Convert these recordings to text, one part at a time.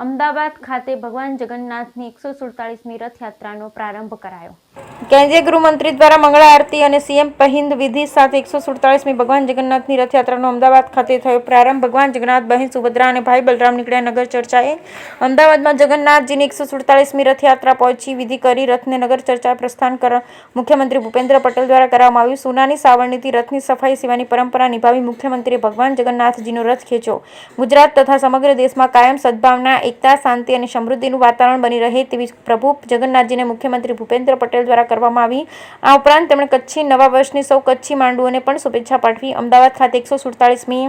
અમદાવાદ ખાતે ભગવાન જગન્નાથની 147મી રથયાત્રાનો પ્રારંભ કરાયો. કેન્દ્રીય ગૃહમંત્રી દ્વારા મંગળા આરતી અને સીએમ પહિંદ વિધિ સાથે 147મી ભગવાન જગન્નાથની રથયાત્રાનો અમદાવાદ ખાતે થયો પ્રારંભ. ભગવાન જગન્નાથ, બહેન સુભદ્રા અને ભાઈ બલરામ નીકળ્યા નગર ચર્ચાએ. અમદાવાદમાં જગન્નાથજીની 147મી રથયાત્રા પહોંચી વિધિ કરી રથને નગર ચર્ચાએ પ્રસ્થાન મુખ્યમંત્રી ભૂપેન્દ્ર પટેલ દ્વારા કરવામાં આવ્યું. સોનાની સાવરણીથી રથની સફાઈ સેવાની પરંપરા નિભાવી મુખ્યમંત્રીએ ભગવાન જગન્નાથજીનો રથ ખેંચ્યો. ગુજરાત તથા સમગ્ર દેશમાં કાયમ સદભાવના, એકતા, શાંતિ અને સમૃદ્ધિનું વાતાવરણ બની રહે તેવી પ્રભુ જગન્નાથજીને મુખ્યમંત્રી ભૂપેન્દ્ર પટેલ દ્વારા કરવામાં આવી. આ ઉપરાંત તેમણે કચ્છી નવા વર્ષની સૌ કચ્છી માંડુઓને પણ શુભેચ્છા પાઠવી. અમદાવાદ ખાતે 147મી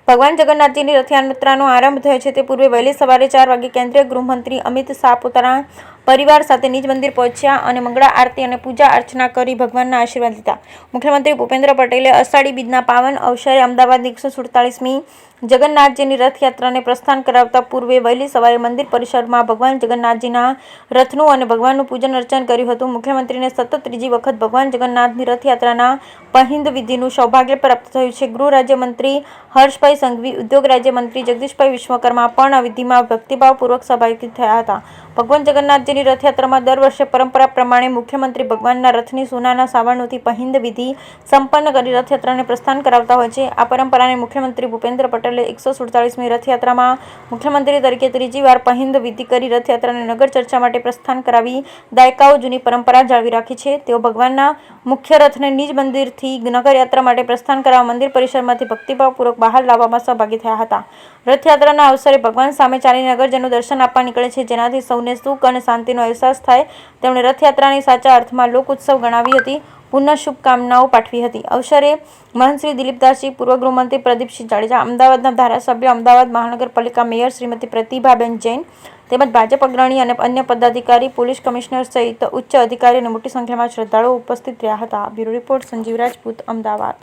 ભગવાન જગન્નાથજીની રથયાત્રાનો આરંભ થયો છે તે પૂર્વે વહેલી સવારે 4 વાગે કેન્દ્રીય ગૃહમંત્રી અમિત શાહ પોતાના પરિવાર સાથે નિજ મંદિર પહોંચ્યા અને મંગળા આરતી અને પૂજા અર્ચના કરી ભગવાનના આશીર્વાદ લીધા. મુખ્યમંત્રી ભૂપેન્દ્ર પટેલે અષાઢી બીજના પાવન અવસરે અમદાવાદની 147મી જગન્નાથજીની રથયાત્રાને પ્રસ્થાન કરાવતા પૂર્વે વહેલી સવારે મંદિર પરિસરમાં ભગવાન જગન્નાથજીના રથનું અને ભગવાનનું પૂજન અર્ચન કર્યું હતું. મુખ્યમંત્રીને સતત ત્રીજી વખત ભગવાન જગન્નાથની રથયાત્રાના પહિંદ વિધિનું સૌભાગ્ય પ્રાપ્ત થયું છે. ગૃહ રાજ્યમંત્રી હર્ષભાઈ સંઘવી, ઉદ્યોગ રાજ્યમંત્રી જગદીશભાઈ વિશ્વકર્મા પણ આ વિધિમાં ભક્તિભાવપૂર્વક સહભાગી થયા હતા. ભગવાન જગન્નાથજીની રથયાત્રામાં દર વર્ષે પરંપરા પ્રમાણે મુખ્યમંત્રી ભગવાનના રથની સોનાના સાવરણોથી પહિંદ વિધિ સંપન્ન કરી રથયાત્રાને પ્રસ્થાન કરાવતા હોય છે. આ પરંપરાને મુખ્યમંત્રી ભૂપેન્દ્ર પટેલે 147મી રથયાત્રામાં મુખ્યમંત્રી તરીકે ત્રીજી વાર પહિંદ વિધિ કરી રથયાત્રાને નગર ચર્ચા માટે પ્રસ્થાન કરાવી દાયકાઓ જૂની પરંપરા જાળવી રાખી છે. તેઓ ભગવાનના મુખ્ય રથને નિજ મંદિરથી નગરયાત્રા માટે પ્રસ્થાન કરાવવા મંદિર પરિસરમાંથી ભક્તિભાવપૂર્વક બહાર લાવવામાં સહભાગી થયા હતા. રથયાત્રાના અવસરે ભગવાન સામે ચાલીને નગરજનો દર્શન આપવા નીકળે છે, જેનાથી સૌને સુખ અને શાંતિનો અહેસાસ થાય. તેમણે રથયાત્રાની સાચા અર્થમાં લોક ઉત્સવ ગણાવી હતી. પુનઃ શુભકામનાઓ પાઠવી હતી. અવસરે મહંત શ્રી દિલીપદાસજી, પૂર્વ ગૃહમંત્રી પ્રદીપસિંહ જાડેજા, અમદાવાદના ધારાસભ્ય, અમદાવાદ મહાનગરપાલિકા મેયર શ્રીમતી પ્રતિભાબેન જૈન તેમજ ભાજપ અગ્રણી અને અન્ય પદાધિકારી, પોલીસ કમિશનર સહિત ઉચ્ચ અધિકારીઓ અને મોટી સંખ્યામાં શ્રદ્ધાળુઓ ઉપસ્થિત રહ્યા હતા. Bureau report, Sanjeev Rajput, Ahmedabad.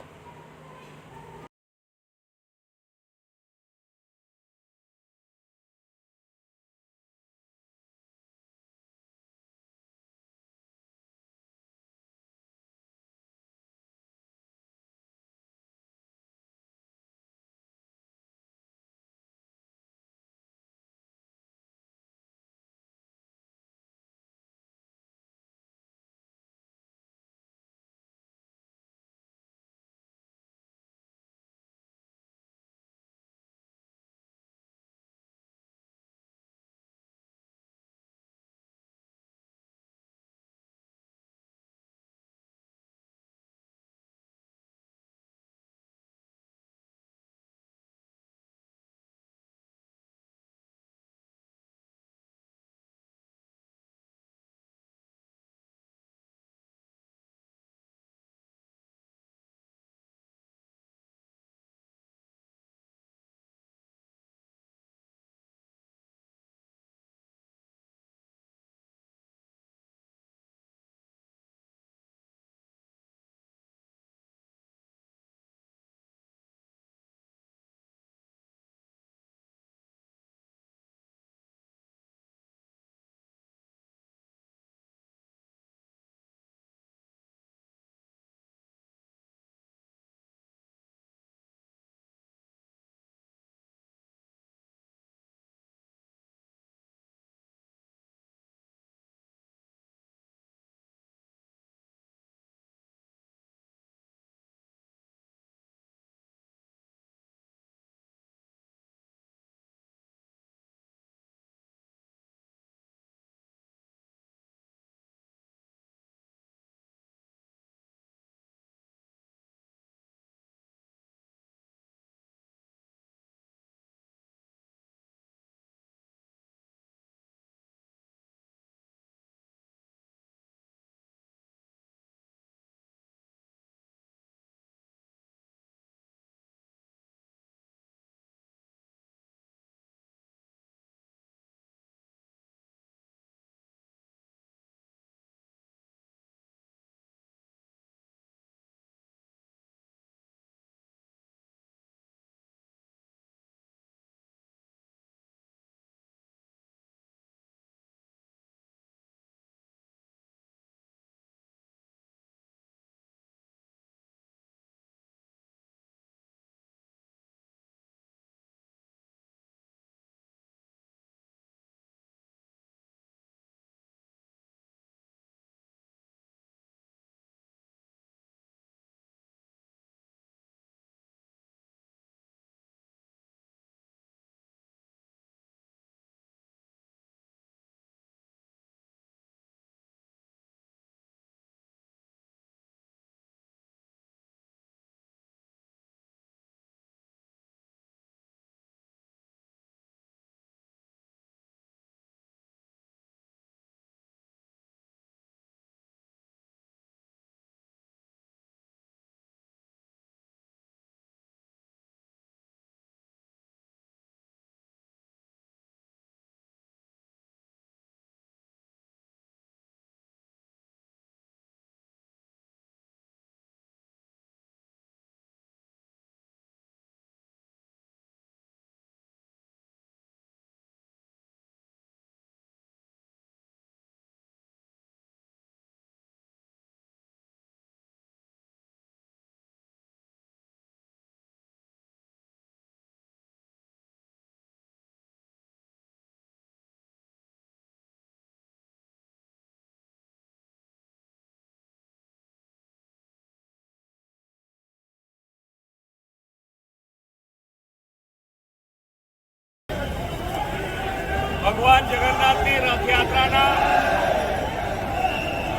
ભગવાન જગન્નાથની રથયાત્રાના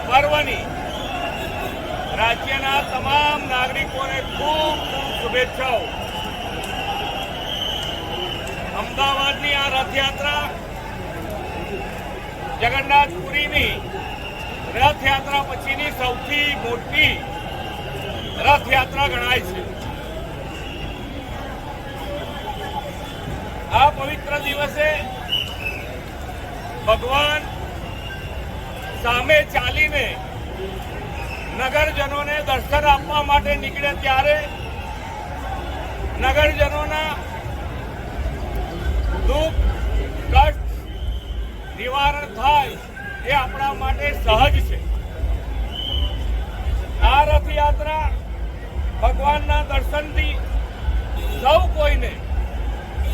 પર્વની રાજ્યના તમામ નાગરિકોને ખૂબ ખૂબ શુભેચ્છાઓ. અમદાવાદની આ રથયાત્રા જગન્નાથપુરીની રથયાત્રા પછીની સૌથી મોટી રથયાત્રા ગણાય છે. આ પવિત્ર દિવસે ભગવાન સામે ચાલીને નગરજનોને દર્શન આપવા માટે નીકળે ત્યારે નગરજનોના દુઃખ કષ્ટ નિવારણ થાય એ આપણા માટે સહજ છે. આ રથયાત્રા ભગવાનના દર્શનથી સૌ કોઈને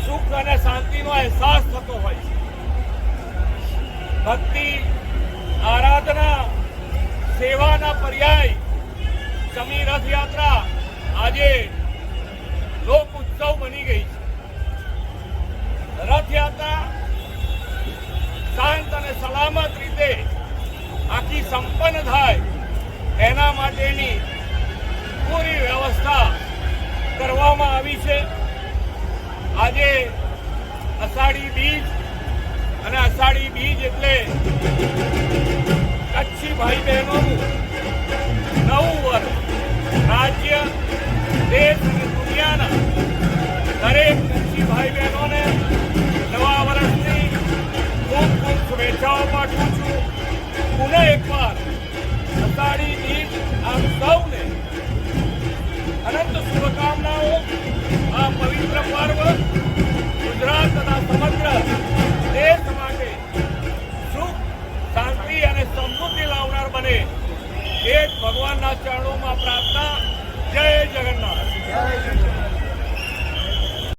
સુખ અને શાંતિનો અહેસાસ થતો હોય છે. ભક્તિ, આરાધના, સેવાના પર્યાય સમી રથયાત્રા આજે લોક ઉત્સવ બની ગઈ છે. રથયાત્રા શાંત અને સલામત રીતે આખી સંપન્ન થાય એના માટેની પૂરી વ્યવસ્થા કરવામાં આવી છે. આજે અષાઢી બીજ અને અષાઢી બીજ એટલે કચ્છી ભાઈ બહેનોનું નવું વર્ષ. રાજ્ય, દેશ અને દુનિયાના દરેક કચ્છી ભાઈ બહેનોને નવા વર્ષની ખૂબ ખૂબ શુભેચ્છાઓ પાઠવું છું. પુનઃ એકવાર અષાઢી બીજ આપ સૌને અનંત શુભકામનાઓ. આ પવિત્ર પર્વ ગુજરાત તથા સમગ્ર દેશ માટે સુખ, શાંતિ અને સમૃદ્ધિ લાવનાર બને એ જ ભગવાનના ચરણોમાં પ્રાર્થના. જય જગન્નાથ.